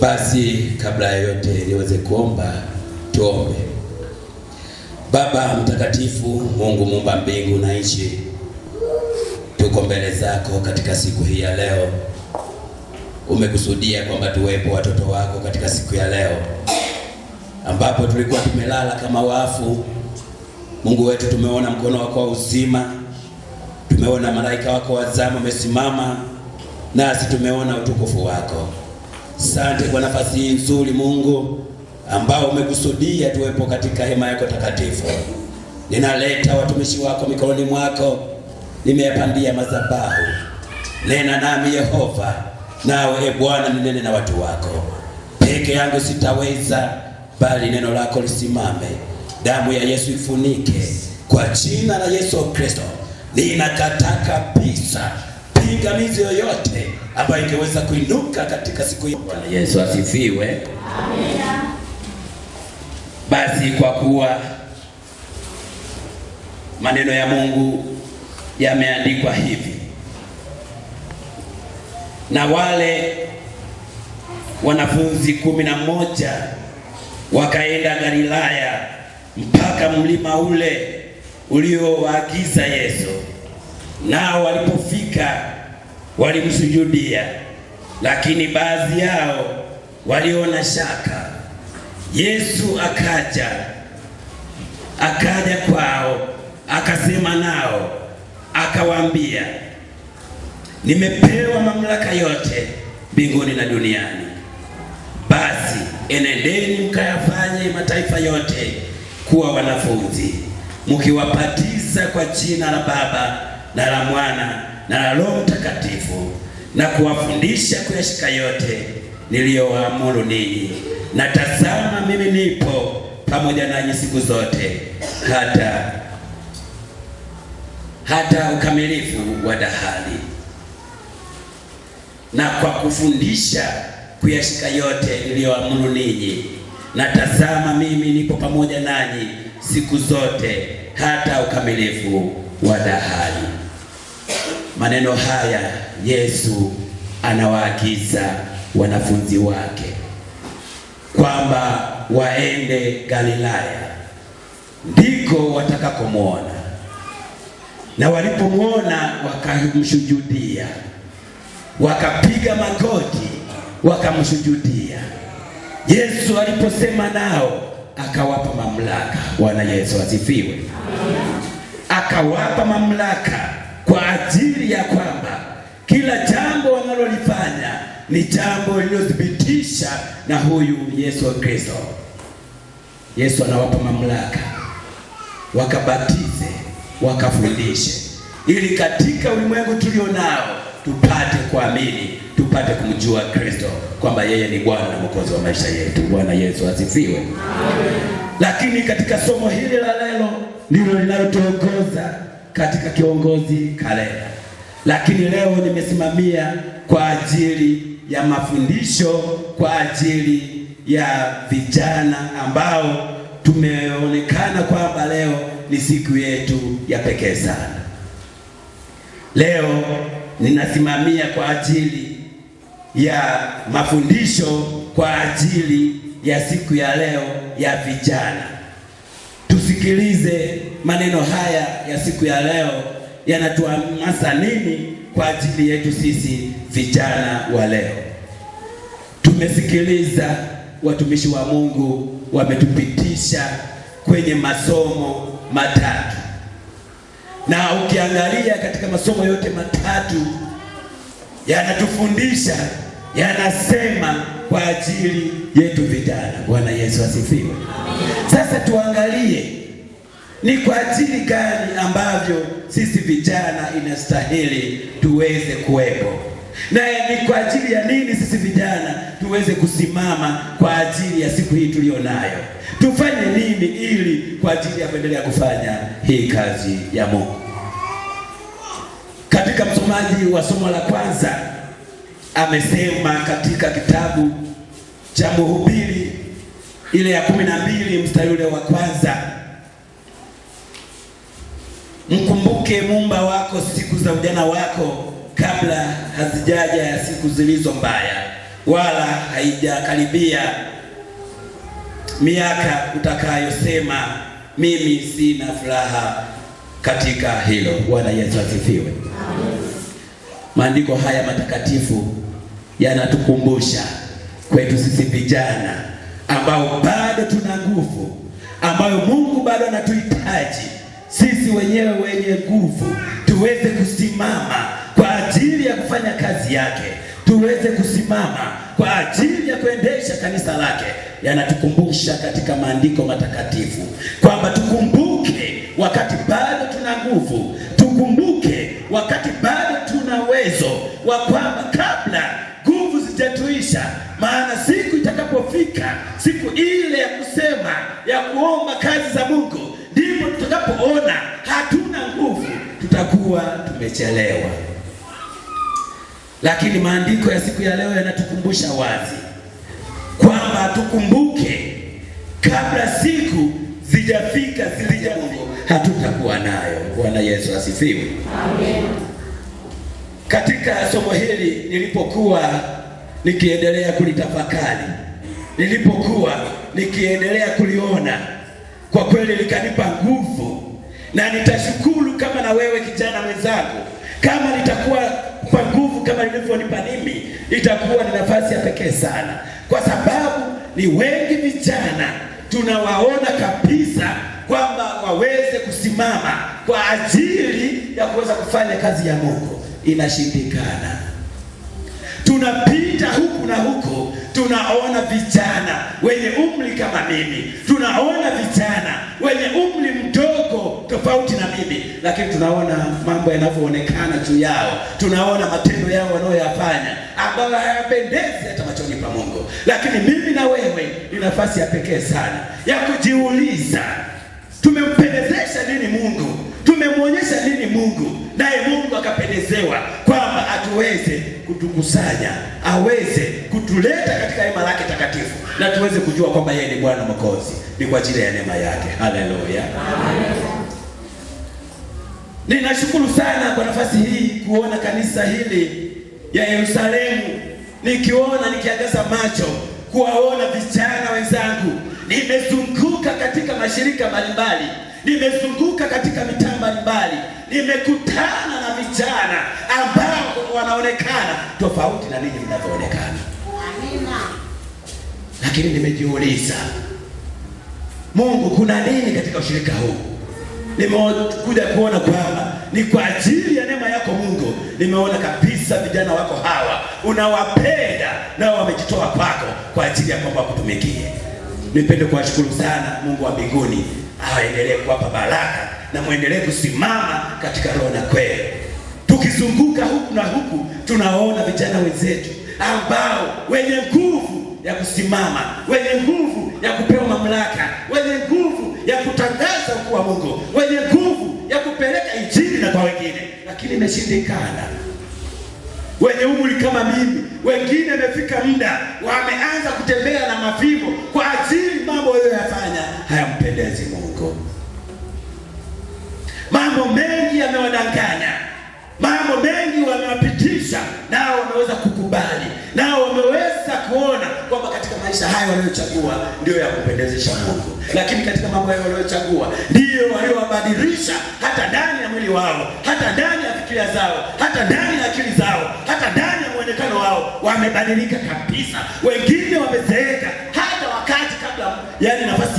Basi kabla ya yote niweze kuomba, tuombe. Baba mtakatifu, Mungu muumba mbingu na nchi, tuko mbele zako katika siku hii ya leo. Umekusudia kwamba tuwepo watoto wako katika siku ya leo, ambapo tulikuwa tumelala kama wafu. Mungu wetu, tumeona mkono wako wa uzima, tumeona malaika wako wa zamu wamesimama nasi, tumeona utukufu wako. Asante kwa nafasi hii nzuri Mungu, ambao umekusudia tuwepo katika hema yako takatifu. Ninaleta watumishi wako mikononi mwako, nimeyapandia madhabahu. Nena nami Yehova, nawe Bwana ninene na watu wako. Peke yangu sitaweza, bali neno lako lisimame. Damu ya Yesu ifunike. Kwa jina la Yesu Kristo ninakataa kabisa pingamizi yoyote ambayo ingeweza kuinuka katika siku hii. Bwana Yesu asifiwe. Amina. Basi kwa kuwa maneno ya Mungu yameandikwa hivi, na wale wanafunzi 11 wakaenda Galilaya mpaka mlima ule uliowaagiza Yesu. Nao walipofika walimsujudia, lakini baadhi yao waliona shaka. Yesu akaja kwao, akasema nao, akawaambia, nimepewa mamlaka yote mbinguni na duniani. Basi enendeni mkayafanye mataifa yote kuwa wanafunzi, mkiwabatiza kwa jina la Baba na la Mwana na la Roho Mtakatifu, na kuwafundisha kuyashika yote niliyowaamuru ninyi. Na tazama, mimi nipo pamoja nanyi siku zote hata ukamilifu wa dahari. Na kwa kufundisha kuyashika yote niliyowaamuru ninyi, na tazama, mimi nipo pamoja nanyi siku zote hata ukamilifu wa dahari. Maneno haya Yesu anawaagiza wanafunzi wake kwamba waende Galilaya, ndiko watakakomwona. Na walipomwona wakamshujudia, wakapiga magoti wakamshujudia. Yesu aliposema nao akawapa mamlaka. Bwana Yesu asifiwe. Akawapa mamlaka kwa ajili ya kwamba kila jambo wanalolifanya ni jambo lililothibitisha na huyu Yesu Kristo. Yesu anawapa mamlaka wakabatize, wakafundishe, ili katika ulimwengu tulionao tupate kuamini, tupate kumjua Kristo kwamba yeye ni Bwana na Mwokozi wa maisha yetu. Bwana Yesu asifiwe. Amen. Lakini katika somo hili la leo ndilo linalotuongoza katika kiongozi Kalenda. Lakini leo nimesimamia kwa ajili ya mafundisho, kwa ajili ya vijana ambao tumeonekana kwamba leo ni siku yetu ya pekee sana. Leo ninasimamia kwa ajili ya mafundisho kwa ajili ya siku ya leo ya vijana. Tusikilize maneno haya ya siku ya leo yanatuhamasisha nini kwa ajili yetu sisi vijana wa leo. Tumesikiliza watumishi wa Mungu wametupitisha kwenye masomo matatu, na ukiangalia katika masomo yote matatu yanatufundisha, yanasema kwa ajili yetu vijana. Bwana Yesu asifiwe. Sasa tuangalie ni kwa ajili gani ambavyo sisi vijana inastahili tuweze kuwepo, na ni kwa ajili ya nini sisi vijana tuweze kusimama kwa ajili ya siku hii tulionayo. Tufanye nini ili kwa ajili ya kuendelea kufanya hii kazi ya Mungu. Katika msomaji wa somo la kwanza amesema katika kitabu cha Mhubiri ile ya 12 mstari ule wa kwanza, mkumbuke Muumba wako siku za ujana wako, kabla hazijaja ya siku zilizo mbaya, wala haijakaribia miaka utakayosema mimi sina furaha katika hilo. Bwana Yesu asifiwe. Maandiko haya matakatifu yanatukumbusha kwetu sisi vijana ambao bado tuna nguvu, ambayo Mungu bado anatuhitaji sisi wenyewe wenye nguvu tuweze kusimama kwa ajili ya kufanya kazi yake, tuweze kusimama kwa ajili ya kuendesha kanisa lake. Yanatukumbusha katika maandiko matakatifu kwamba tukumbuke wakati bado tuna nguvu, tukumbuke wakati bado tuna uwezo wa kwamba kabla nguvu zijatuisha, maana siku itakapofika, siku ile ya kusema, ya kuomba kazi za Mungu, ndipo tutakapoona hatuna nguvu, tutakuwa tumechelewa. Lakini maandiko ya siku ya leo yanatukumbusha wazi kwamba tukumbuke kabla siku zijafika zilija Mungu hatutakuwa nayo. Bwana Yesu asifiwe. Amen. Katika somo hili nilipokuwa nikiendelea kulitafakari, nilipokuwa nikiendelea kuliona, kwa kweli likanipa nguvu, na nitashukuru kama na wewe kijana mwenzangu, kama nitakuwa kwa nguvu kama nilivyonipa mimi, itakuwa ni nafasi ya pekee sana, kwa sababu ni wengi vijana tunawaona kabisa kwamba waweze kusimama kwa ajili ya kuweza kufanya kazi ya Mungu, inashindikana. Tunapita huku na huko, tunaona vijana wenye umri kama mimi, tunaona vijana wenye umri mdogo tofauti na mimi, lakini tunaona mambo yanavyoonekana juu yao, tunaona matendo yao wanayoyafanya ambayo hayapendezi hata machoni pa Mungu. Lakini mimi na wewe ni nafasi ya pekee sana ya kujiuliza, tumempendezesha nini Mungu? Tumemwonyesha nini Mungu? Naye Mungu akapendezewa kwamba atuweze kutukusanya, aweze kutuleta katika hema lake takatifu, na tuweze kujua kwamba yeye ni Bwana Mwokozi. Ni kwa ajili ya neema yake. Haleluya. Ninashukuru sana kwa nafasi hii kuona kanisa hili ya Yerusalemu, nikiona nikiangaza macho kuwaona vijana wenzangu. Nimezunguka katika mashirika mbalimbali, nimezunguka katika mitaa mbalimbali, nimekutana na vijana ambao wanaonekana tofauti na ninyi mnavyoonekana. Amina. Lakini nimejiuliza, Mungu, kuna nini katika ushirika huu? Nimekuja kuona kwamba ni kwa ajili ya neema yako Mungu. Nimeona kabisa vijana wako hawa unawapenda, nao wamejitoa kwako kwa ajili ya kwamba kutumikie. Nipende kuwashukuru sana Mungu wa mbinguni, aendelee kuwapa baraka na muendelee kusimama katika roho na kweli. Tukizunguka huku na huku, tunaona vijana wenzetu ambao wenye nguvu ya kusimama, wenye nguvu ya kupewa mamlaka, wenye nguvu ya kutangaza ukuu wa Mungu, wenye nguvu ya kupeleka injili na kwa wengine, lakini imeshindikana. Wenye umri kama mimi, wengine wamefika muda wameanza kutembea na mafimbo kwa ajili mambo yoyafanya hayampendezi Mungu. Mambo mengi yamewadanganya, mambo mengi wamewapitisha, nao wameweza kukubali, nao wameweza kuona kwamba katika maisha hayo waliochagua ndio ya kupendezesha Mungu. Lakini katika mambo hayo waliochagua ndio waliowabadilisha hata ndani ya mwili wao, hata ndani ya fikira zao, hata ndani ya akili zao, hata ndani ya muonekano wao, wamebadilika kabisa. Wengine wamezeeka hata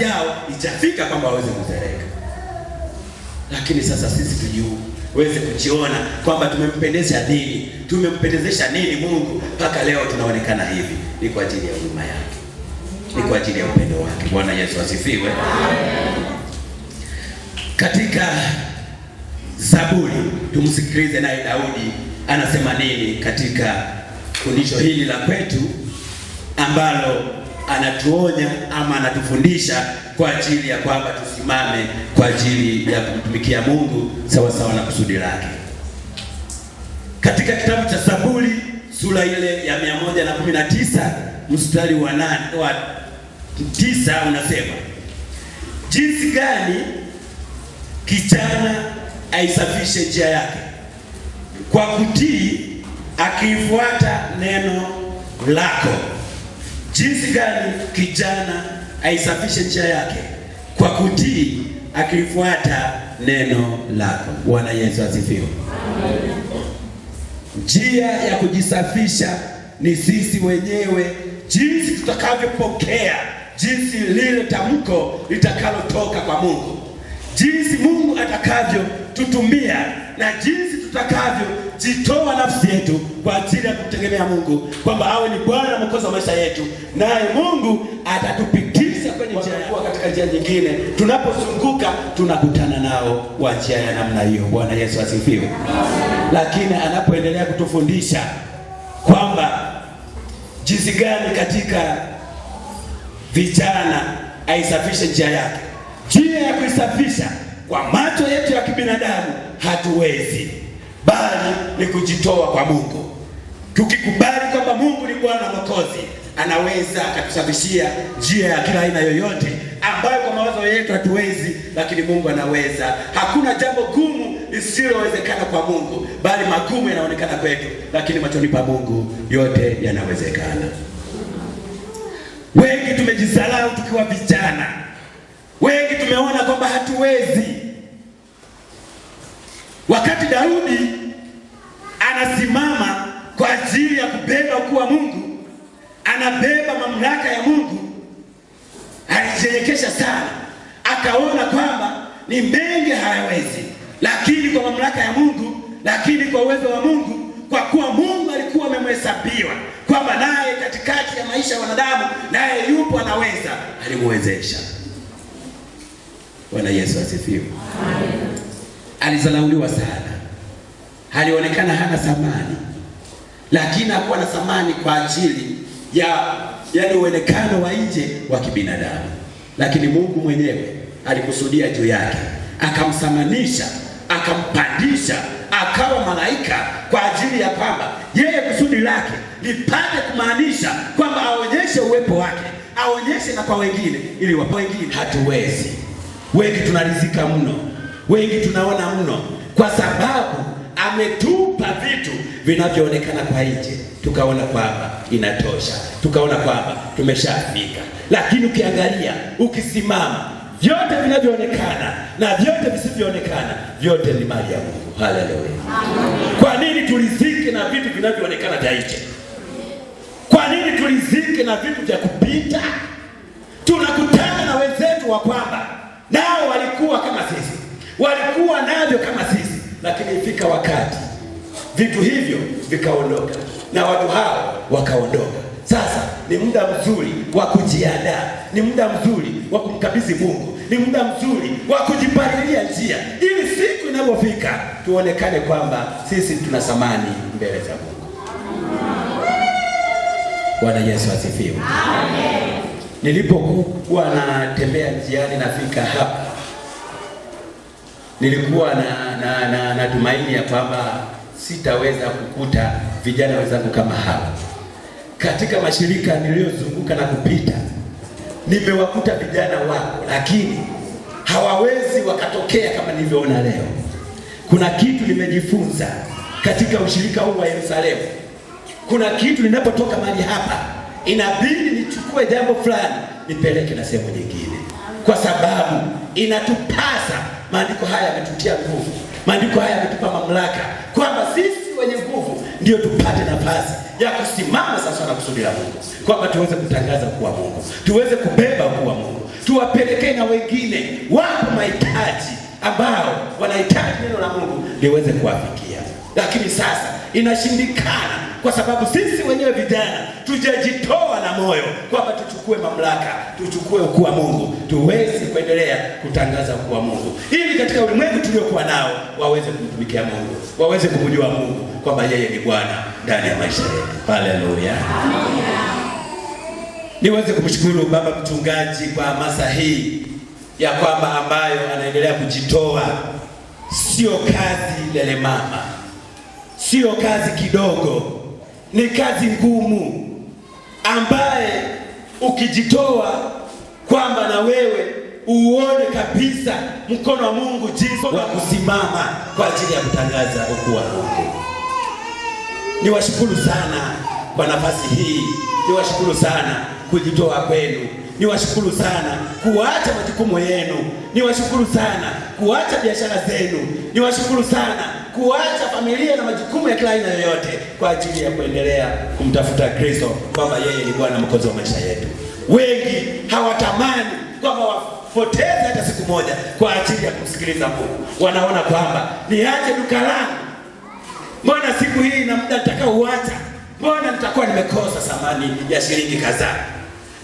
nafasi yao itafika kwamba waweze kutereka. Lakini sasa sisi tuweze kujiona kwamba tumempendeza nini, tumempendezesha nini Mungu mpaka leo tunaonekana hivi. Ni kwa ajili ya huruma yake, ni kwa ajili ya upendo wake. Bwana Yesu asifiwe. Katika Zaburi tumsikilize naye Daudi anasema nini katika fundisho hili la kwetu ambalo anatuonya ama anatufundisha kwa ajili ya kwamba tusimame kwa ajili ya kumtumikia Mungu sawa sawa na kusudi lake. Katika kitabu cha Zaburi sura ile ya 119 mstari wa 9 unasema, jinsi gani kijana aisafishe njia yake kwa kutii akifuata neno lako. Jinsi gani kijana aisafishe njia yake kwa kutii akifuata neno lako. Bwana Yesu asifiwe. Njia ya kujisafisha ni sisi wenyewe, jinsi tutakavyopokea, jinsi lile tamko litakalotoka kwa Mungu, jinsi Mungu atakavyo tutumia na jinsi tutakavyojitoa nafsi yetu kwa ajili ya kumtegemea Mungu kwamba awe ni Bwana na Mwokozi wa maisha yetu, naye Mungu atatupitisha kwenye njia kwa katika njia nyingine. Tunapozunguka tunakutana nao wa njia ya namna hiyo. Bwana Yesu asifiwe. Lakini anapoendelea kutufundisha kwamba jinsi gani katika vijana aisafishe njia yake, njia ya kuisafisha kwa macho yetu ya kibinadamu hatuwezi, bali ni kujitoa kwa Mungu. Tukikubali kwamba Mungu ni Bwana Mwokozi, anaweza akatusafishia njia ya kila aina yoyote ambayo kwa mawazo yetu hatuwezi, lakini Mungu anaweza. Hakuna jambo gumu lisilowezekana kwa Mungu, bali magumu yanaonekana kwetu, lakini machoni pa Mungu yote yanawezekana. Wengi tumejisalau tukiwa vijana, wengi tumeona kwamba hatuwezi. Wakati Daudi anasimama kwa ajili ya kubeba ukuu wa Mungu, anabeba mamlaka ya Mungu, alijinyenyekesha sana, akaona kwamba ni mengi hayawezi, lakini kwa mamlaka ya Mungu, lakini kwa uwezo wa Mungu, kwa kuwa Mungu alikuwa amemhesabiwa kwamba naye katikati ya maisha ya wanadamu naye yupo anaweza, alimwezesha. Bwana Yesu asifiwe. Alizalauliwa sana, alionekana hana thamani, lakini hakuwa na thamani kwa ajili ya uonekano wa nje wa kibinadamu, lakini Mungu mwenyewe alikusudia juu yake, akamthamanisha, akampandisha, akawa malaika kwa ajili ya kwamba yeye kusudi lake lipate kumaanisha kwamba aonyeshe uwepo wake, aonyeshe na kwa wengine, ili wapo wengine hatuwezi. Wengi tunarizika mno, wengi tunaona mno, kwa sababu ametupa vitu vinavyoonekana kwa nje, tukaona kwamba inatosha, tukaona kwamba tumeshafika. Lakini ukiangalia, ukisimama, vyote vinavyoonekana na vyote visivyoonekana, vyote ni mali ya Mungu. Haleluya. Kwa nini tulizike na vitu vinavyoonekana vya nje? Kwa nini tulizike na vitu vya kupita? Tunakutana na wenzetu wa kwamba nao walikuwa kama sisi, walikuwa navyo kama sisi, lakini ifika wakati vitu hivyo vikaondoka na watu hao wakaondoka. Sasa ni muda mzuri wa kujiandaa, ni muda mzuri wa kumkabidhi Mungu, ni muda mzuri wa kujipalilia njia, ili siku inapofika tuonekane kwamba sisi tuna thamani mbele za Mungu. Bwana Yesu asifiwe. Amen. Nilipokuwa natembea njiani nafika hapa, nilikuwa na tumaini ya kwamba sitaweza kukuta vijana wenzangu kama hawa. Katika mashirika niliyozunguka na kupita, nimewakuta vijana wako, lakini hawawezi wakatokea kama nilivyoona leo. Kuna kitu nimejifunza katika ushirika huu wa Yerusalemu. Kuna kitu ninapotoka mahali hapa, inabidi nichukue jambo fulani nipeleke na sehemu nyingine, kwa sababu inatupasa. Maandiko haya yametutia nguvu, maandiko haya yametupa mamlaka kwamba sisi wenye nguvu ndio tupate nafasi ya kusimama sasa na kusudi la Mungu, kwamba tuweze kutangaza ukuu wa Mungu, tuweze kubeba ukuu wa Mungu, tuwapelekee na wengine. Wapo mahitaji ambao wanahitaji neno la Mungu liweze kuwafikia, lakini sasa inashindikana kwa sababu sisi wenyewe vijana tujajitoa na moyo kwamba tuchukue mamlaka, tuchukue ukuu wa Mungu, tuweze kuendelea kutangaza ukuu wa Mungu, ili katika ulimwengu tuliokuwa nao waweze kumtumikia Mungu, waweze kumjua Mungu kwamba yeye ni Bwana ndani ya maisha yetu. Haleluya. Niweze kumshukuru baba mchungaji kwa hamasa hii ya kwamba ambayo anaendelea kujitoa. Sio kazi lelemama, sio kazi kidogo, ni kazi ngumu ambaye ukijitoa kwamba na wewe uone kabisa mkono wa Mungu jinsi wa kusimama kwa ajili ya kutangaza ukuu wa Mungu. Niwashukuru sana kwa nafasi hii, niwashukuru sana kujitoa kwenu, niwashukuru sana kuacha majukumu yenu, niwashukuru sana kuacha biashara zenu, niwashukuru sana kuacha familia na majukumu ya kila aina yoyote kwa ajili ya kuendelea kumtafuta Kristo kwamba yeye ni Bwana Mwokozi wa maisha yetu. Wengi hawatamani kwamba wapoteze hata siku moja kwa ajili ya kumsikiliza Mungu. Wanaona kwamba niache duka langu, mbona siku hii na muda nitakaouacha, mbona nitakuwa nimekosa thamani ya shilingi kadhaa,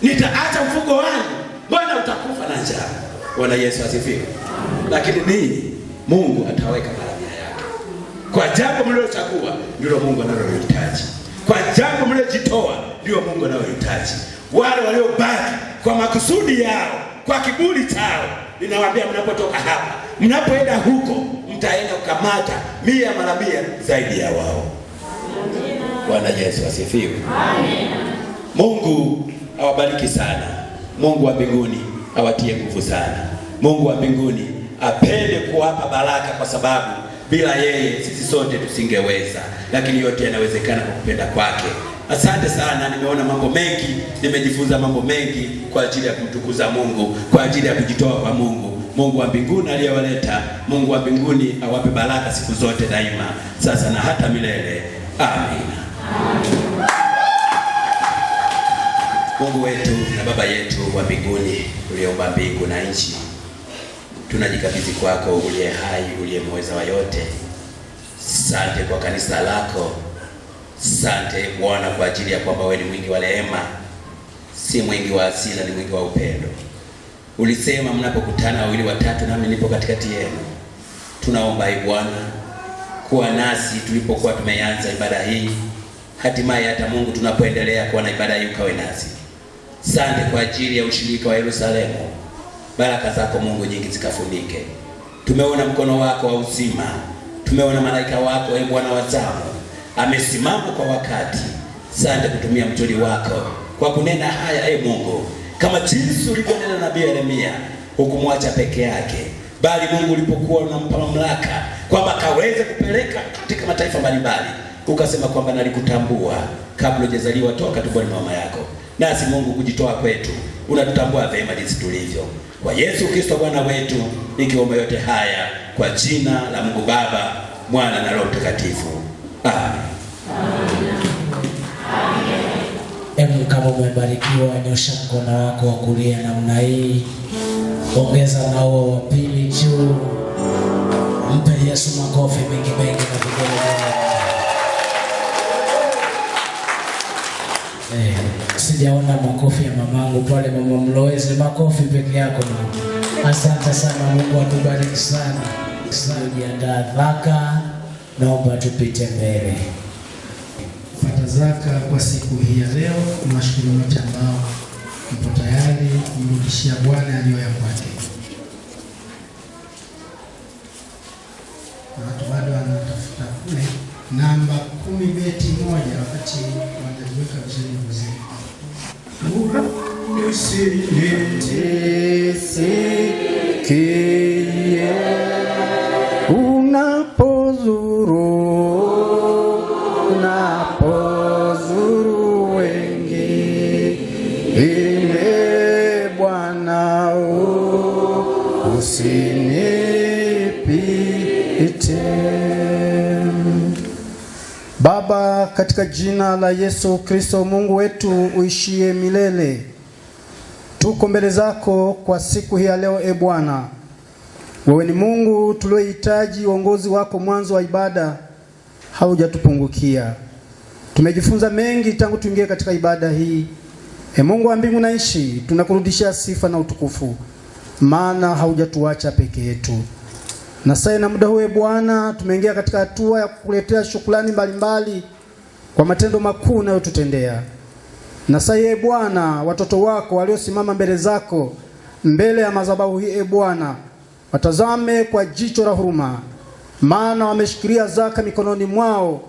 nitaacha mfugo wangu, mbona utakufa na njaa. Bwana Yesu asifiwe. Lakini nini? Mungu ataweka baraka yake kwa jambo mlilochagua, ndilo Mungu analolihitaji. Kwa jambo mlilojitoa, ndio Mungu analolihitaji. Wale waliobaki kwa makusudi yao, kwa kiburi chao, ninawaambia mnapotoka hapa, mnapoenda huko, mtaenda kukamata 100 mara 100 zaidi ya wao. Bwana Yesu asifiwe. Amen. Mungu awabariki sana. Mungu wa mbinguni awatie nguvu sana. Mungu wa mbinguni apende kuwapa baraka, kwa sababu bila yeye sisi sote tusingeweza, lakini yote yanawezekana kwa kupenda kwake. Asante sana, nimeona mambo mengi, nimejifunza mambo mengi kwa ajili ya kumtukuza Mungu, kwa ajili ya kujitoa kwa Mungu. Mungu wa mbinguni aliyewaleta, Mungu wa mbinguni awape baraka siku zote daima, sasa na hata milele. Amina. Mungu wetu na Baba yetu wa mbinguni, uliyeumba mbingu na nchi, tunajikabidhi kwako uliye hai, uliye mweza wa yote. Asante kwa kanisa lako. Asante Bwana kwa ajili ya kwamba wewe ni mwingi wa rehema, si mwingi wa hasira, ni mwingi wa upendo. Ulisema mnapokutana 2 au 3 nami nipo katikati yenu. Tunaomba Bwana kuwa nasi tulipokuwa tumeanza ibada hii, hatimaye hata Mungu tunapoendelea kuwa na ibada hii ukawe nasi. Asante kwa ajili ya ushirika wa Yerusalemu. Baraka zako Mungu nyingi zikafunike. Tumeona mkono wako wa uzima, tumeona malaika wako Bwana wa zamu amesimama kwa wakati. Asante kutumia mtoli wako kwa kunena haya Mungu, kama jinsi ulivyonena nabii Yeremia, hukumwacha peke yake, bali Mungu ulipokuwa unampa mamlaka kwamba kaweze kupeleka katika mataifa mbalimbali, ukasema kwamba nalikutambua kabla hujazaliwa toka tumboni mama yako. Nasi Mungu kujitoa kwetu, unatutambua vema jinsi tulivyo. Kwa Yesu Kristo Bwana wetu, nikiomba yote haya kwa jina la Mungu Baba, Mwana na Roho Mtakatifu. Amen. Hebu kama umebarikiwa, nyosha mkono wako wa kulia namna hii, ongeza na huo wa pili juu, mpe Yesu makofi mengi mengi na vigelegele. Sijaona makofi ya mamangu pale, mama Mlowezi, makofi peke yako mama. Asante sana, Mungu atubariki sana. Sasa jiandaa zaka, naomba tupite mbele. Pata zaka kwa siku hii ya leo. Tunashukuru wote ambao mpo tayari kumrudishia Bwana aliyo ya kwake. Watu bado wanatafuta kule namba 10 beti moja, wakati wanajiweka vizuri vizuri. Usinitesikie unapozuru wengine, Bwana usinipite. Baba Baba, katika jina la Yesu Kristo Mungu wetu uishie milele, tuko mbele zako kwa siku hii ya leo. E Bwana, wewe ni Mungu tuliohitaji uongozi wako. Mwanzo wa ibada haujatupungukia. Tumejifunza mengi tangu tuingie katika ibada hii. E Mungu wa mbingu na nchi, tunakurudishia sifa na utukufu, maana haujatuacha peke yetu. Na sasa na muda huu, Bwana, tumeingia katika hatua ya kukuletea shukrani mbalimbali kwa matendo makuu unayotutendea. Na sasa Bwana, watoto wako waliosimama mbele zako, mbele ya madhabahu hii, Bwana, watazame kwa jicho la huruma, maana wameshikilia zaka mikononi mwao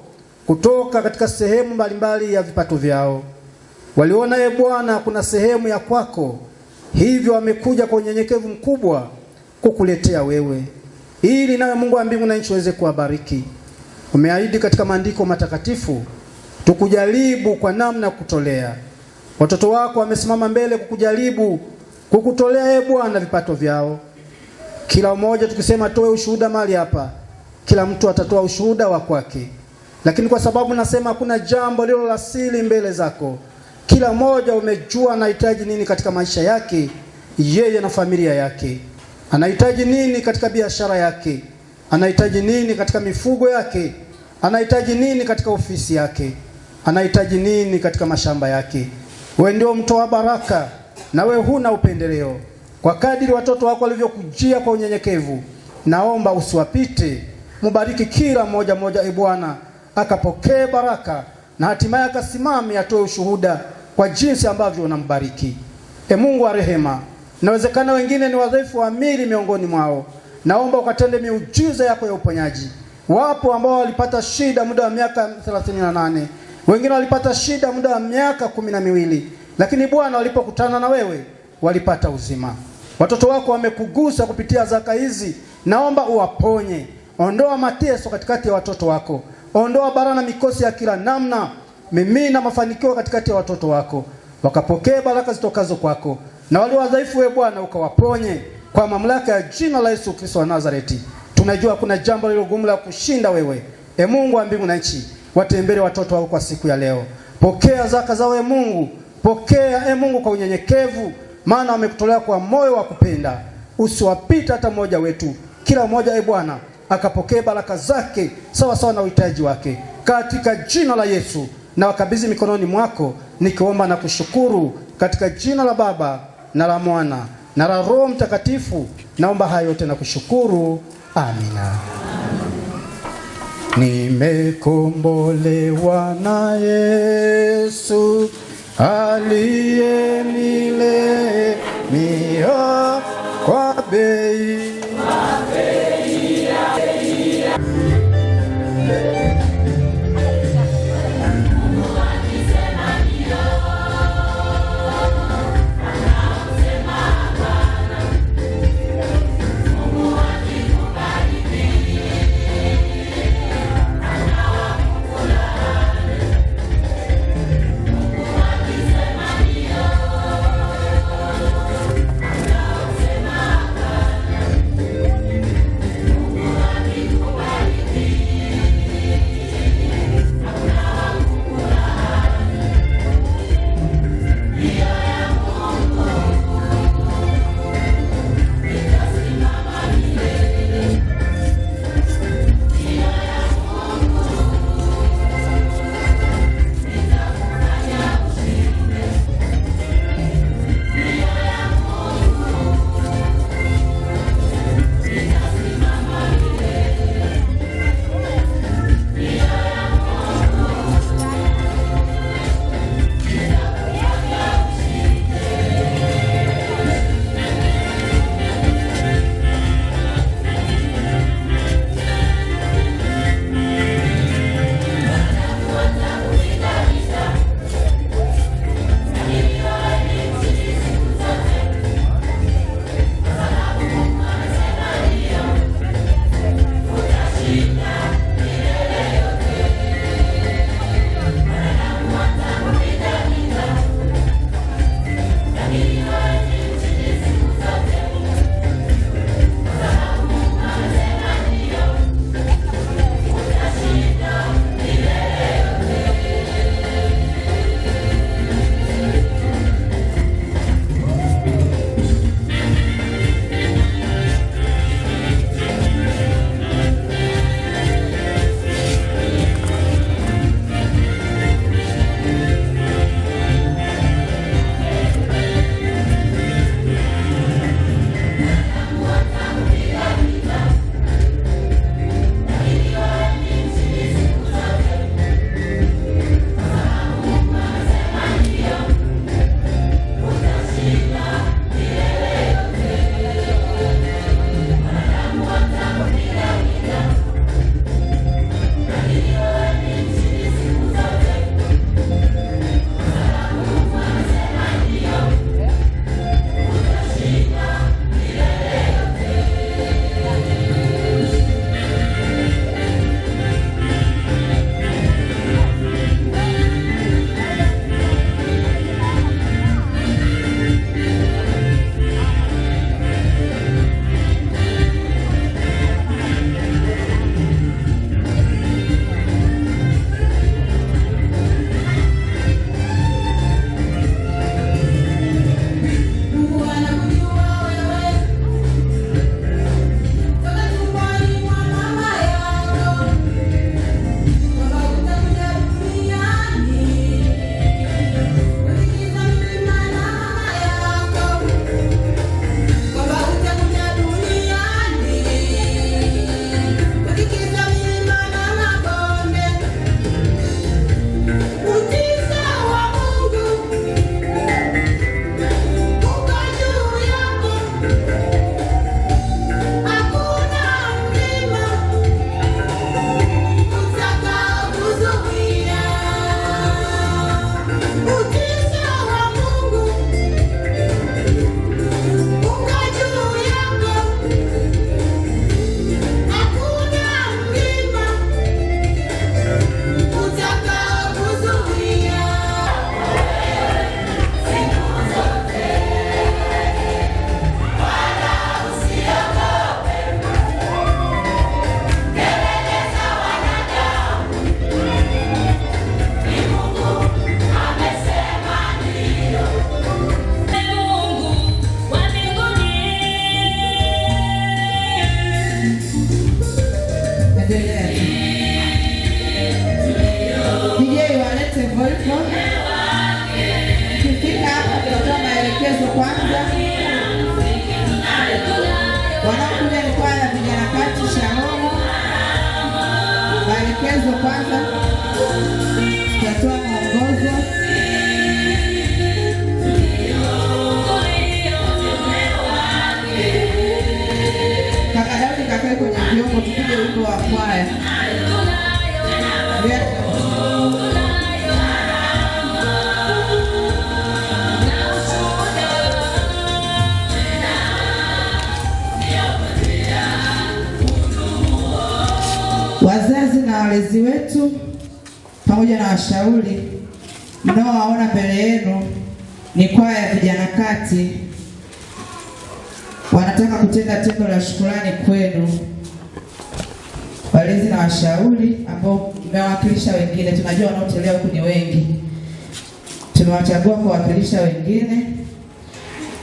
kutoka katika sehemu mbalimbali ya vipato vyao. Waliona Bwana kuna sehemu ya kwako, hivyo wamekuja kwa unyenyekevu mkubwa kukuletea wewe, ili nawe Mungu wa mbingu na nchi uweze kuwabariki. Umeahidi katika maandiko matakatifu tukujaribu kwa namna kutolea. Watoto wako wamesimama mbele kukujaribu, kukutolea Bwana vipato vyao. Kila mmoja tukisema toe ushuhuda mali hapa, kila mtu atatoa ushuhuda wa kwake. Lakini kwa sababu nasema hakuna jambo lilo la siri mbele zako, kila mmoja umejua anahitaji nini katika maisha yake, yeye na familia yake. Anahitaji nini katika biashara yake, anahitaji nini katika mifugo yake, anahitaji nini katika ofisi yake, anahitaji nini katika mashamba yake. Wewe ndio mtoa baraka, na wewe huna upendeleo. Kwa kadiri watoto wako walivyokujia kwa unyenyekevu, naomba usiwapite. Mubariki kila mmoja mmoja, Bwana, akapokee baraka na hatimaye akasimame atoe ushuhuda kwa jinsi ambavyo unambariki. Mungu wa rehema, inawezekana wengine ni wadhaifu wa mili miongoni mwao, naomba ukatende miujiza yako ya uponyaji. Wapo ambao walipata shida muda wa miaka 38, wengine walipata shida muda wa miaka 12, lakini Bwana walipokutana na wewe walipata uzima. Watoto wako wamekugusa kupitia zaka hizi, naomba uwaponye. Ondoa mateso katikati ya watoto wako, ondoa bara na mikosi ya kila namna, mimina mafanikio katikati ya watoto wako, wakapokee baraka zitokazo kwako. Na wale wadhaifu wewe Bwana ukawaponye kwa mamlaka ya jina la Yesu Kristo wa Nazareti. Tunajua kuna jambo lilo gumu la kushinda wewe. Mungu wa mbingu na nchi, watembele watoto wako kwa siku ya leo. Pokea zaka zao Mungu, pokea Mungu kwa unyenyekevu, maana wamekutolea kwa moyo wa kupenda. Usiwapita hata mmoja wetu, kila mmoja Bwana akapokea baraka zake sawa sawa na uhitaji wake, katika jina la Yesu. Na wakabidhi mikononi mwako, nikiomba na kushukuru katika jina la Baba na la Mwana na la Roho Mtakatifu. Naomba hayo yote na kushukuru. Amina. Nimekombolewa na Yesu aliyenilemia kwa bei. kwanza. Wanaokuja ni kwaya ya vijana kati Shalom. Maelekezo kwanza. Tutatoa mwongozo. Kaka Daudi kakae kwenye vyombo tupige wimbo wa kwaya. Wazazi na walezi wetu pamoja na washauri mnaowaona mbele yenu ni kwaya ya vijana kati, wanataka kutenda tendo la shukrani kwenu. Walezi na washauri ambao mmewakilisha wengine, tunajua wanaotelea huku ni wengi, tumewachagua kuwakilisha wengine,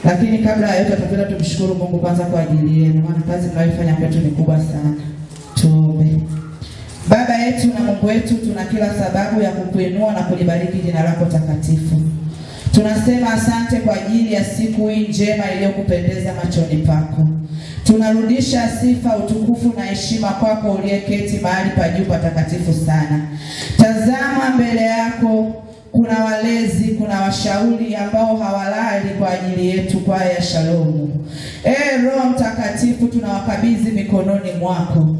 lakini kabla ya yote tutapenda tumshukuru Mungu kwanza kwa ajili yenu, maana kazi mnayoifanya kwetu ni kubwa sana. Tuombe. Baba yetu na Mungu wetu, tuna kila sababu ya kukuinua na kulibariki jina lako takatifu. Tunasema asante kwa ajili ya siku hii njema iliyokupendeza machoni pako. Tunarudisha sifa, utukufu na heshima kwako uliyeketi mahali pa juu patakatifu sana. Tazama mbele yako kuna walezi, kuna washauri ambao hawalali kwa ajili yetu kwa ya Shalom. Roho Mtakatifu tunawakabidhi mikononi mwako.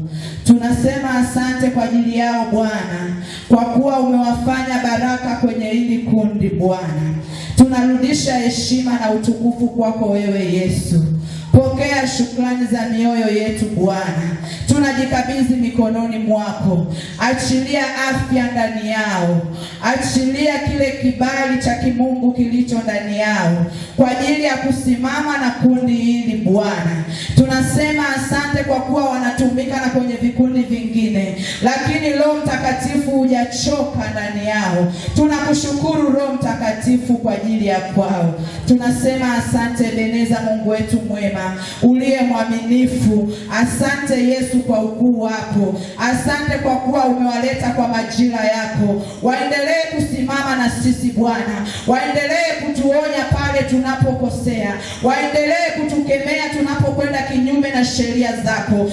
Tunasema asante kwa ajili yao Bwana, kwa kuwa umewafanya baraka kwenye hili kundi Bwana. Tunarudisha heshima na utukufu kwako wewe Yesu. Pokea shukrani za mioyo yetu Bwana. Tunajikabidhi mikononi mwako. Achilia afya ndani yao. Achilia kile kibali cha kimungu kilicho ndani yao kwa ajili ya kusimama na kundi hili Bwana. Tunasema asante kwa kuwa wanatumika na kwenye vikundi vingine, lakini Roho Mtakatifu hujachoka ndani yao. Tunakushukuru Roho Mtakatifu kwa ajili ya kwao. Tunasema asante Ebeneza, Mungu wetu mwema, uliye mwaminifu. Asante Yesu kwa ukuu wako. Asante kwa kuwa umewaleta kwa majira yako. Waendelee kusimama na sisi Bwana. Waendelee kutuonya pale tunapokosea. Waendelee kutukemea tunapokwenda kinyume na sheria zako.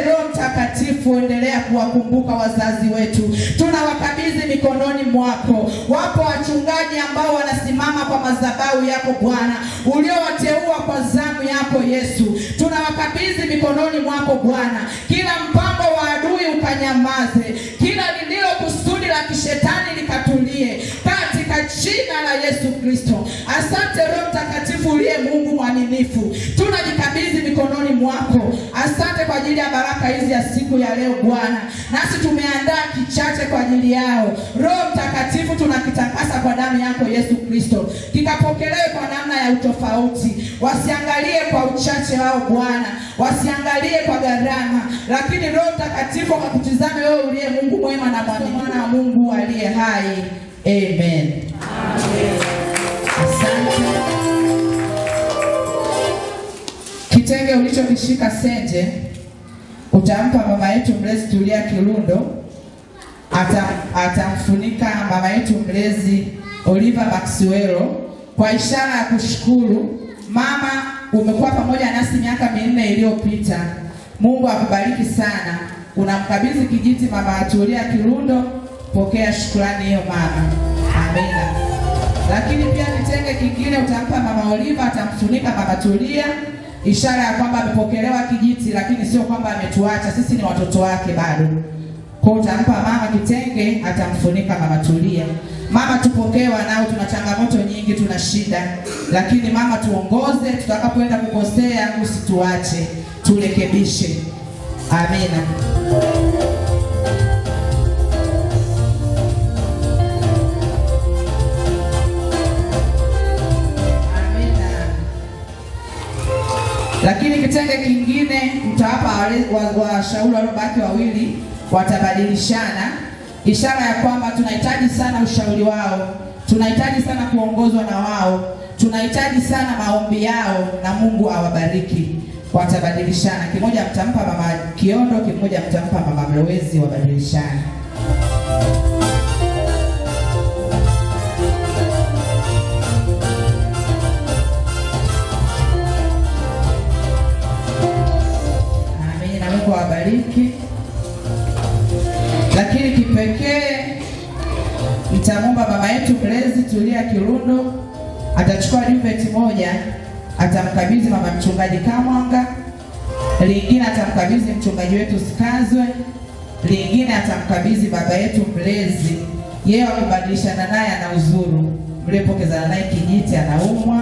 Roho Mtakatifu, endelea kuwakumbuka wazazi wetu. Tunawakabidhi mikononi mwako. Wapo wachungaji ambao wanasimama kwa madhabahu yako Bwana, uliowateua kwa zamu yako Yesu. Tunawakabidhi mikononi mwako Bwana. Kila mpango wa adui ukanyamaze. Kila lililo kusudi la kishetani likatulie katika jina la Yesu Kristo. Asante Roho Mtakatifu uliye Mungu mwaminifu. Tunajikabidhi mikononi mwako. Asante kwa ajili ya baraka hizi ya siku ya leo Bwana. Nasi tumeandaa kichache kwa ajili yao. Roho Mtakatifu tunakitakasa kwa damu yako Yesu Kristo. Kikapokelewe kwa namna ya utofauti. Wasiangalie kwa uchache wao Bwana. Wasiangalie kwa gharama. Lakini Roho Mtakatifu akakutizame wewe uliye Mungu mwema na mwana wa Mungu aliye hai. Amen. Amen. Asante. Kitenge ulichokishika Senje utampa mama yetu mlezi Tulia Kilundo. Atamfunika mama yetu mlezi Oliver Maxwell kwa ishara ya kushukuru. Mama, umekuwa pamoja nasi miaka 4 iliyopita. Mungu akubariki sana. Unamkabidhi kijiti mama Tulia Kilundo. Pokea shukrani hiyo mama. Amina. Lakini pia kitenge kingine utampa mama Oliver, atamfunika mama Tulia, ishara ya kwamba amepokelewa kijiti, lakini sio kwamba ametuacha. Sisi ni watoto wake bado. Kwa utampa mama kitenge, atamfunika mama Tulia. Mama, tupokee wanao, tuna changamoto nyingi, tuna shida, lakini mama tuongoze, tutakapoenda kukosea usituache, turekebishe. Amina. Lakini kitenge kingine mtawapa washauri waliobaki wawili, watabadilishana, ishara ya kwamba tunahitaji sana ushauri wao, tunahitaji sana kuongozwa na wao, tunahitaji sana maombi yao, na Mungu awabariki. Watabadilishana, kimoja mtampa mama Kiondo, kimoja mtampa mama Mlowezi, wabadilishana. awabariki. Lakini kipekee nitamwomba mama yetu mlezi Tulia Kirundo atachukua jumbe moja, atamkabidhi mama mchungaji Kamwanga, lingine atamkabidhi mchungaji wetu Sikazwe, lingine atamkabidhi baba yetu mlezi. Yeye wamebadilishana naye, ana uzuru, mlipokezana naye kijiti, anaumwa,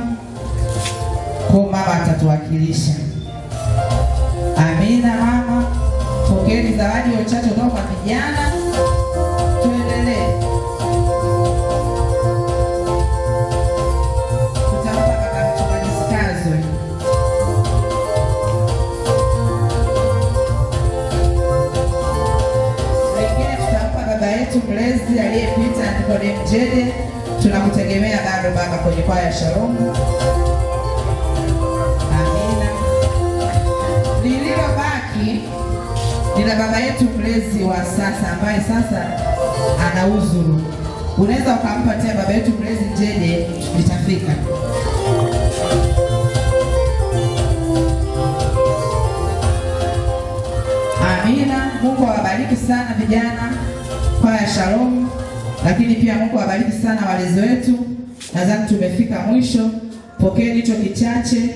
kwa mama atatuwakilisha. Amina mama. Pokeeni zawadi ya uchache kutoka kwa vijana. Tuendelee. Tutampa baba mchungaji Sikazwe. Wengine tutampa baba yetu mlezi aliyepita Nikodemu Jede. Tunakutegemea bado baba kwenye kwaya ya Shalom. Amina. Lililobaki nina baba yetu mlezi wa sasa ambaye sasa ana uzuru. Unaweza ukampatia baba yetu mlezi Jede, litafika. Amina. Mungu awabariki sana vijana kwaya Shalom, lakini pia Mungu awabariki sana walezi wetu. Nadhani tumefika mwisho. Pokeeni hicho kichache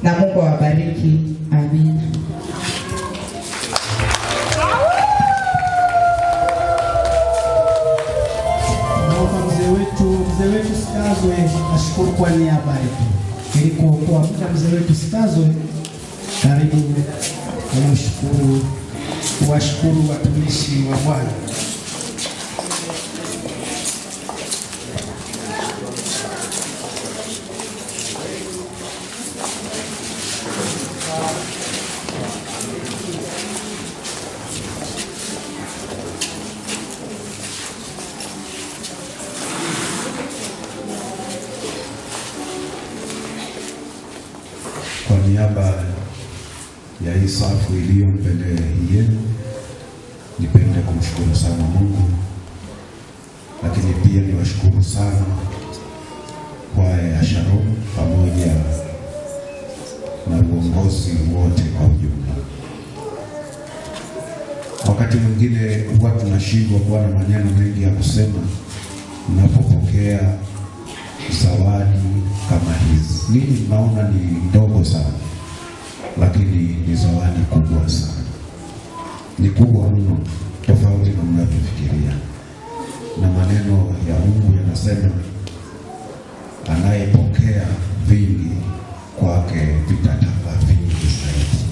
na Mungu awabariki. Amina. Mzee wetu Sikazwe ashukuru kwa niaba yetu. Ili kuokoa muda, mzee wetu Sikazwe, karibu kuwashukuru watumishi wa Bwana. Kwa niaba ya hii safu iliyo mbele yenu, nipende kumshukuru sana Mungu, lakini pia niwashukuru sana kwaya ya Shalom pamoja na uongozi wote kwa ujumla. Wakati mwingine huwa tunashindwa kuwa na maneno mengi ya kusema ninapopokea zawadi kama hizi. Mimi naona ni ndogo sana, lakini ni zawadi kubwa sana. Ni kubwa mno, tofauti na mnavyofikiria. Na maneno ya Mungu yanasema anayepokea vingi kwake vitataka vingi zaidi,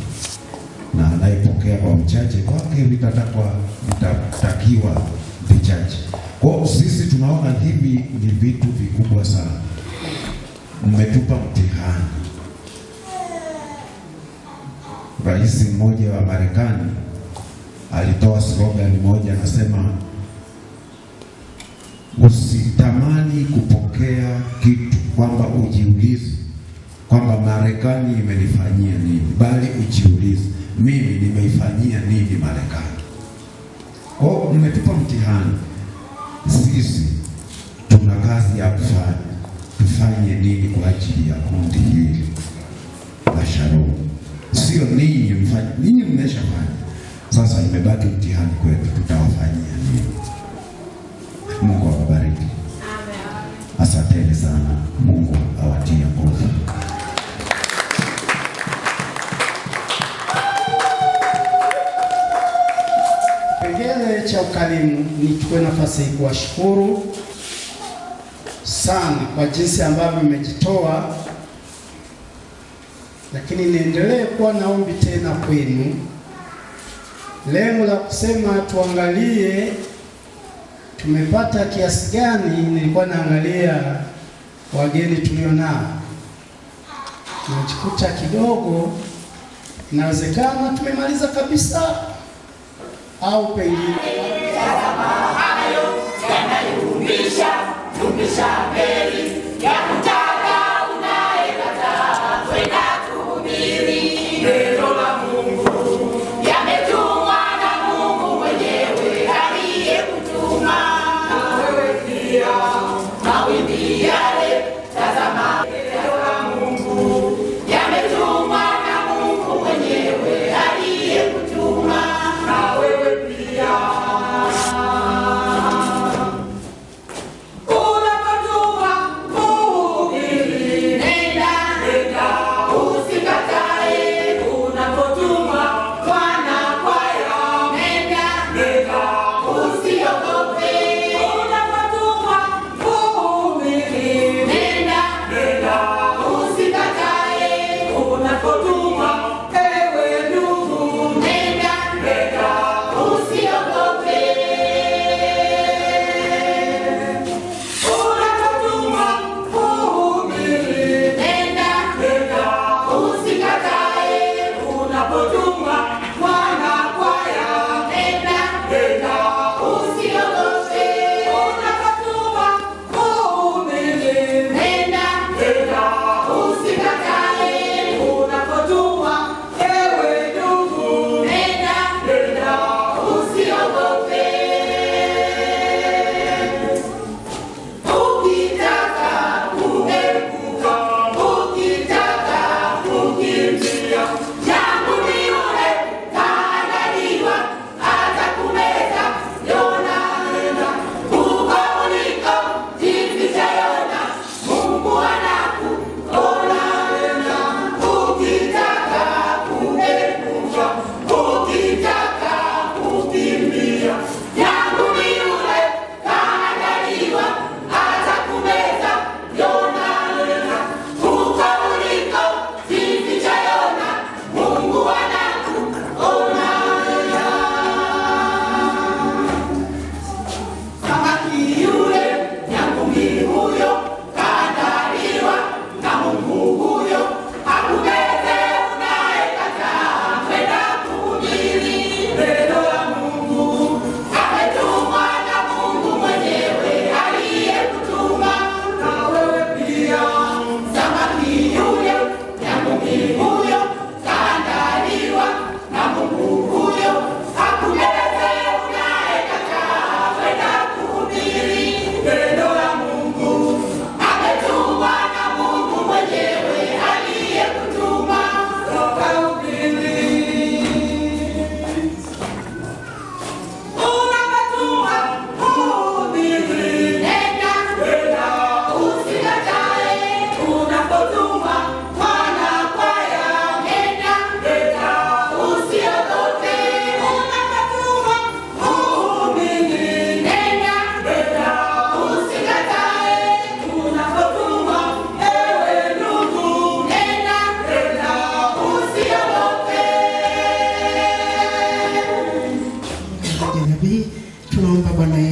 na anayepokea kwa mchache kwake vitatakiwa vichache. Kwa sisi tunaona hivi ni vitu vikubwa sana. Mmetupa mtihani. Rais mmoja wa Marekani alitoa slogan moja, anasema usitamani kupokea kitu kwamba ujiulize kwamba Marekani imenifanyia nini, bali ujiulize mimi nimeifanyia nini Marekani. Kwa mmetupa mtihani. Sisi tuna kazi ya kufanya. Tufanye nini kwa ajili ya kundi hili la Shalom? Sio ninyi mfanye, ninyi mmeshafanya. Sasa imebaki mtihani kwetu, tutawafanyia nini? Mungu awabariki. Asanteni sana. Mungu awatie nguvu. Kipengele cha ukarimu, nichukue nafasi hii kuwashukuru sana kwa jinsi ambavyo mmejitoa, lakini niendelee kuwa na ombi tena kwenu. Lengo la kusema tuangalie tumepata kiasi gani, nilikuwa naangalia wageni tulionao, najikuta kidogo inawezekana tumemaliza kabisa, au pengine Tumisha mbele ya kutaka unayekataa kwenda kuhubiri neno la Mungu. Yametumwa na Mungu mwenyewe aliyekutuma. Na wewe pia mawimbi yale, tazama neno la Mungu. Yametumwa na Mungu mwenyewe aliyekutuma.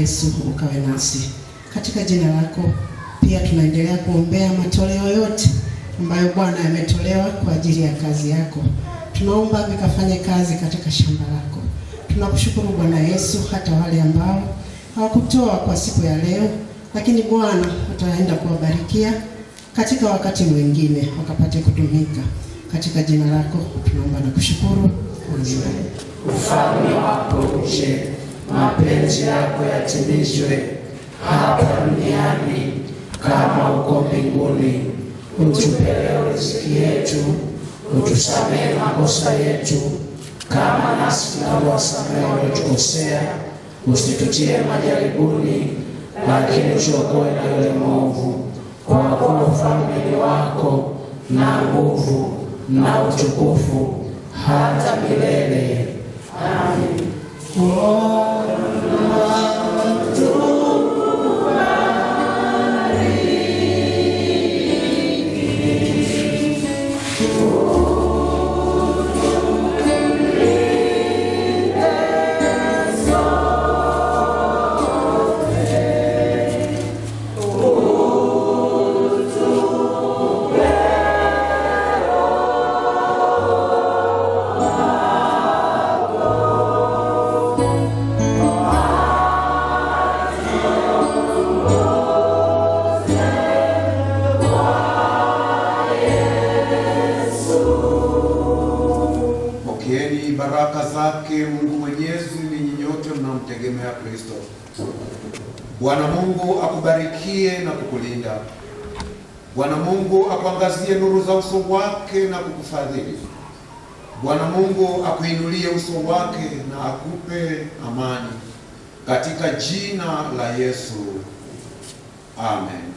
Yesu ukawe nasi katika jina lako. Pia tunaendelea kuombea matoleo yote ambayo Bwana yametolewa kwa ajili ya kazi yako. Tunaomba vikafanye kazi katika shamba lako. Tunakushukuru Bwana Yesu, hata wale ambao hawakutoa kwa siku ya leo, lakini Bwana utaenda kuwabarikia katika wakati mwingine wakapate kutumika. Katika jina lako tunaomba na kushukuru. Ufalme wako uje, mapenzi yako yatimizwe hapa duniani kama uko mbinguni. Utupe leo riziki yetu, utusamehe makosa yetu kama nasi tunavyowasamehe waliotukosea, usitutie majaribuni, lakini utuokoe na yule mwovu. Kwa kuwa ufalme ni wako na nguvu na utukufu hata milele. Amen. Baraka zake Mungu Mwenyezi ninyi nyote mnamtegemea Kristo. Bwana Mungu akubarikie na kukulinda. Bwana Mungu akuangazie nuru za uso wake na kukufadhili. Bwana Mungu akuinulie uso wake na akupe amani. Katika jina la Yesu. Amen.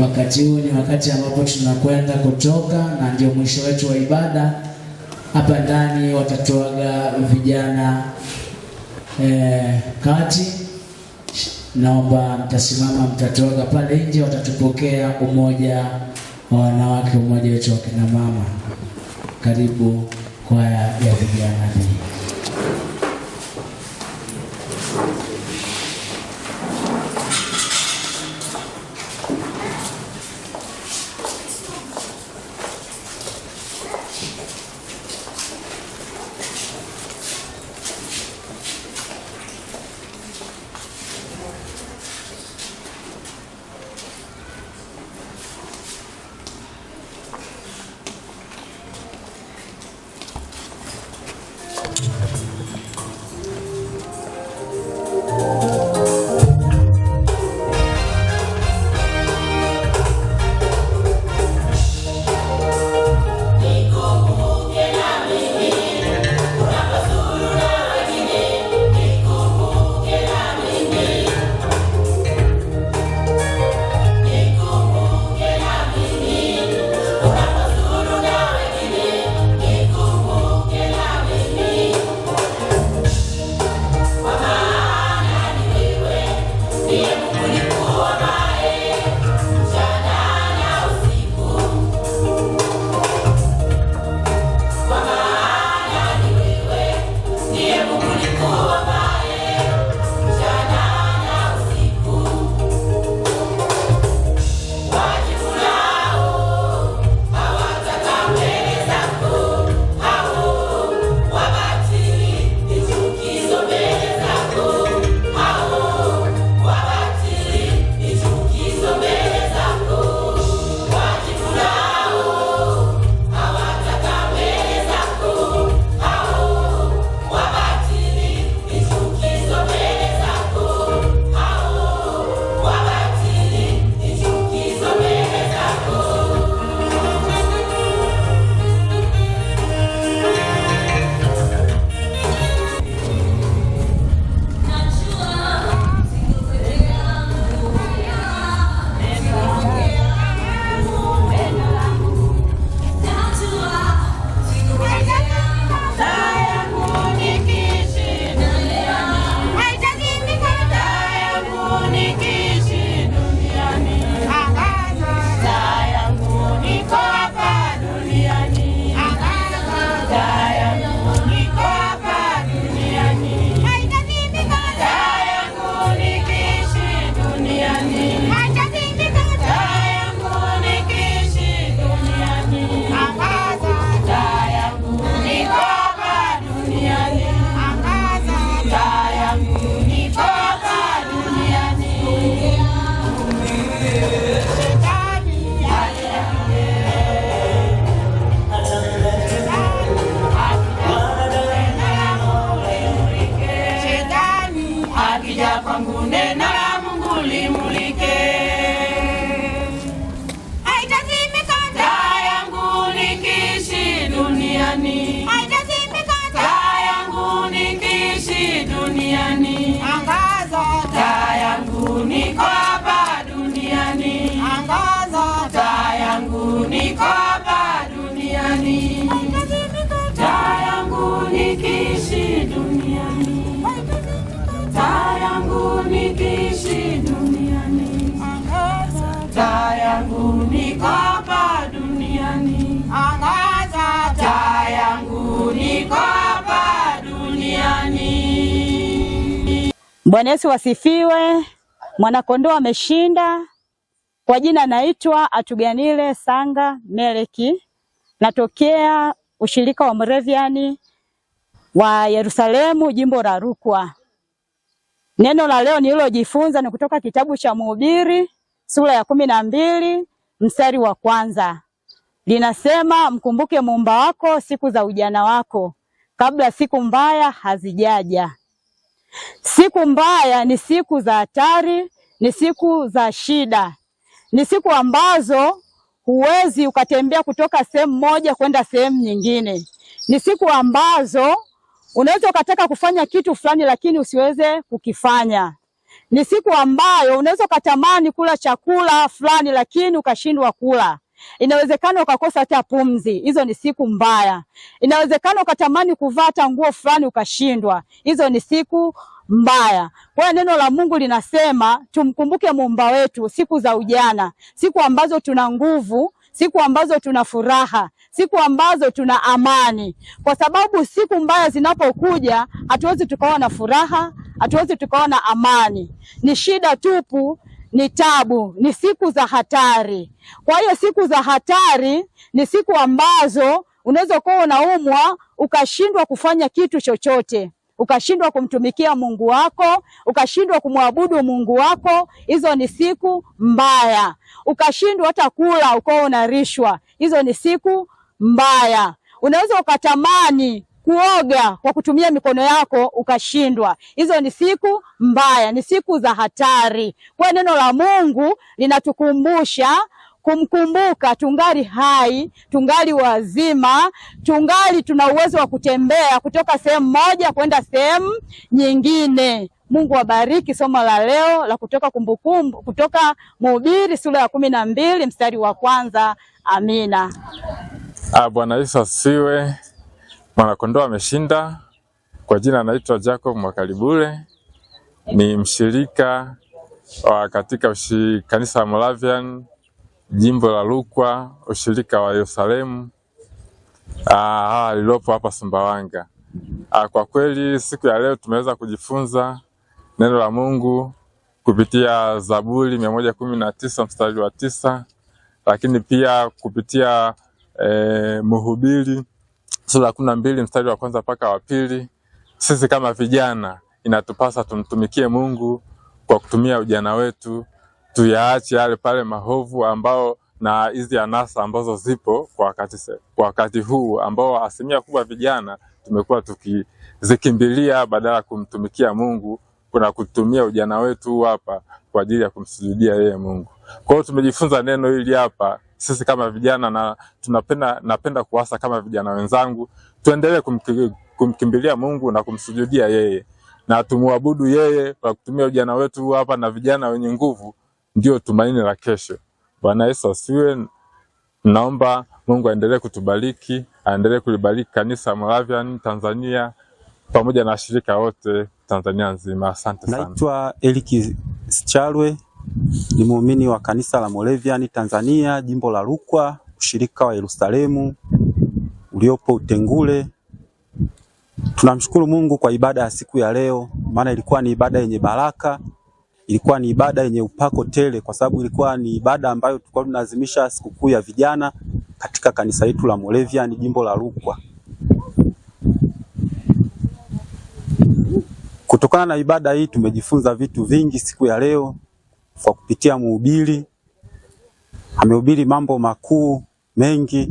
Wakati huu ni wakati ambapo tunakwenda kutoka na ndio mwisho wetu wa ibada. Hapa ndani watatuaga vijana kati. Naomba mtasimama, mtatoka pale nje, watatupokea umoja wa wanawake, umoja wetu wa kina mama. Karibu kwaya ya vijana hii. kwangu neno la Mungu limulike. Haitazimika taa yangu nikiishi duniani. Haitazimika taa yangu nikiishi duniani. Angaza taa yangu niko hapa duniani. Angaza taa yangu niko hapa duniani. Taa yangu nikiishi duniani. Taa yangu nikiishi duniani. Taa yangu niko hapa duniani. Angaza taa yangu niko hapa duniani. Bwana Yesu wasifiwe. Mwanakondoo ameshinda. Kwa jina naitwa Atuganile Sanga Meleki. Natokea ushirika wa Moravian wa Yerusalemu, jimbo la Rukwa. Neno la leo nililojifunza ni kutoka kitabu cha Mhubiri sura ya 12 mstari wa 1. Linasema, mkumbuke Muumba wako siku za ujana wako, kabla siku mbaya hazijaja. Siku mbaya ni siku za hatari, ni siku za shida. Ni siku ambazo huwezi ukatembea kutoka sehemu moja kwenda sehemu nyingine. Ni siku ambazo unaweza ukataka kufanya kitu fulani lakini usiweze kukifanya. Ni siku ambayo unaweza ukatamani kula chakula fulani lakini ukashindwa kula. Inawezekana ukakosa hata pumzi. Hizo ni siku mbaya. Inawezekana ukatamani kuvaa hata nguo fulani ukashindwa. Hizo ni siku mbaya. Kwa hiyo neno la Mungu linasema tumkumbuke Muumba wetu siku za ujana, siku ambazo tuna nguvu, siku ambazo tuna furaha, siku ambazo tuna amani. Kwa sababu siku mbaya zinapokuja, hatuwezi tukawa na furaha, hatuwezi tukawa na amani. Ni shida tupu, ni tabu, ni siku za hatari. Kwa hiyo siku za hatari ni siku ambazo unaweza kuwa unaumwa ukashindwa kufanya kitu chochote. Ukashindwa kumtumikia Mungu wako, ukashindwa kumwabudu Mungu wako. Hizo ni siku mbaya. Ukashindwa hata kula ukao unarishwa. Hizo ni siku mbaya. Unaweza ukatamani kuoga kwa kutumia mikono yako ukashindwa. Hizo ni siku mbaya, ni siku za hatari. Kwa neno la Mungu linatukumbusha kumkumbuka tungali hai, tungali wazima, tungali tuna uwezo wa kutembea kutoka sehemu moja kwenda sehemu nyingine. Mungu abariki somo la leo la kutoka kutoka Mhubiri sura ya 12 mstari wa 1. Amina. Bwana Yesu asifiwe. Mwanakondoo ameshinda. Kwa jina naitwa Jacob Mwakalibule. Ni mshirika katika kanisa la Moravian jimbo la Rukwa, ushirika wa Yerusalemu lilopo hapa Sumbawanga. Kwa kweli siku ya leo tumeweza kujifunza neno la Mungu kupitia Zaburi 119 mstari wa 9, lakini pia kupitia Mhubiri sura ya 12 mstari wa 1 mpaka wa 2. Sisi kama vijana inatupasa tumtumikie Mungu kwa kutumia ujana wetu, tuyaache yale pale mahovu ambao na hizi anasa ambazo zipo kwa wakati huu ambao asilimia kubwa vijana tumekuwa tukizikimbilia badala ya kumtumikia Mungu, kuna kutumia ujana wetu hapa kwa ajili ya kumsujudia yeye Mungu. Kwa hiyo tumejifunza neno hili hapa sisi kama vijana, na napenda kuasa kama vijana wenzangu tuendelee kumkimbilia Mungu na kumsujudia yeye na tumuabudu yeye kwa kutumia ujana wetu hapa, na vijana wenye nguvu ndio tumaini la kesho. Bwana Yesu asifiwe. Naomba Mungu aendelee kutubariki, aendelee kulibariki kanisa Moravian Tanzania pamoja na washirika wote Tanzania nzima. Asante sana. Naitwa Eliki Sichalwe, ni muumini wa kanisa la Moravian Tanzania jimbo la Rukwa, ushirika wa Yerusalemu uliopo Utengule. Tunamshukuru Mungu kwa ibada ya siku ya leo, maana ilikuwa ni ibada yenye baraka, ilikuwa ni ibada yenye upako tele, kwa sababu ilikuwa ni ibada ambayo tulikuwa tunaadhimisha sikukuu ya vijana katika kanisa letu la Moravian jimbo la Rukwa. Kutokana na ibada hii tumejifunza vitu vingi siku ya leo kwa kupitia mhubiri. Amehubiri mambo makuu mengi,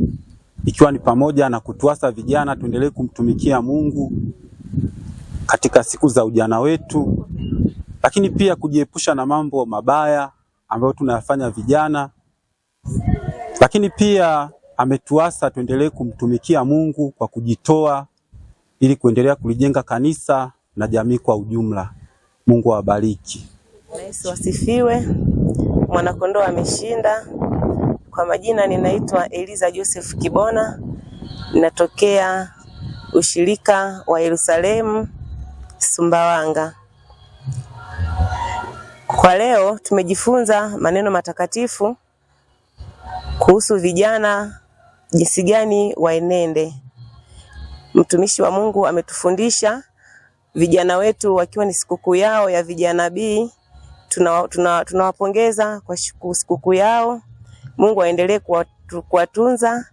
ikiwa ni pamoja na kutuasa vijana tuendelee kumtumikia Mungu katika siku za ujana wetu, lakini pia kujiepusha na mambo mabaya ambayo tunayafanya vijana, lakini pia ametuasa tuendelee kumtumikia Mungu kwa kujitoa ili kuendelea kulijenga kanisa na jamii kwa ujumla. Mungu awabariki. Yesu wasifiwe. Mwanakondoo ameshinda. Kwa majina ninaitwa Eliza Joseph Kibona. Ninatokea ushirika wa Yerusalemu Sumbawanga. Kwa leo tumejifunza maneno matakatifu kuhusu vijana jinsi gani waenende. Mtumishi wa Mungu ametufundisha vijana wetu wakiwa ni sikukuu yao ya vijana B, tunawapongeza kwa sikukuu yao. Mungu aendelee kuwatunza,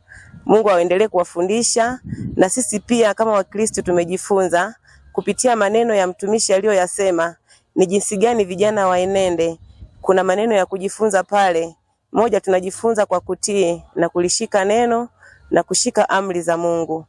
Mungu aendelee kuwafundisha, na sisi pia kama Wakristo tumejifunza kupitia maneno ya mtumishi aliyoyasema ni jinsi gani vijana waenende. Kuna maneno ya kujifunza pale. Moja, tunajifunza kwa kutii na kulishika neno na kushika amri za Mungu.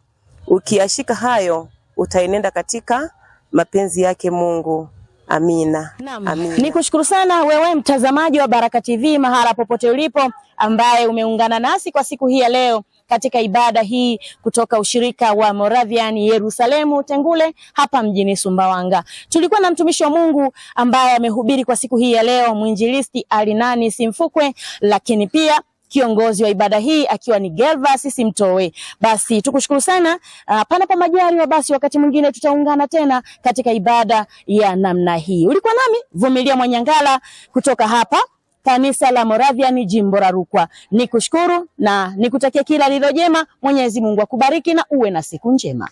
Ukiyashika hayo utaenenda katika mapenzi yake Mungu. Amina. Amina. Nikushukuru sana wewe mtazamaji wa Baraka TV mahala popote ulipo, ambaye umeungana nasi kwa siku hii ya leo katika ibada hii kutoka ushirika wa Moravian Yerusalemu Tengule hapa mjini Sumbawanga. Tulikuwa na mtumishi wa Mungu ambaye amehubiri kwa siku hii ya leo, mwinjilisti Alinani Simfukwe, lakini pia kiongozi wa ibada hii akiwa ni Gervas Simtowe. Basi tukushukuru sana. Panapo majaliwa basi wakati mwingine tutaungana tena katika ibada ya namna hii. Ulikuwa nami Vumilia Mwanyangala kutoka hapa kanisa la Moravian jimbo la Rukwa. Nikushukuru na nikutakia kila lilo jema. Mwenyezi Mungu akubariki na uwe na siku njema.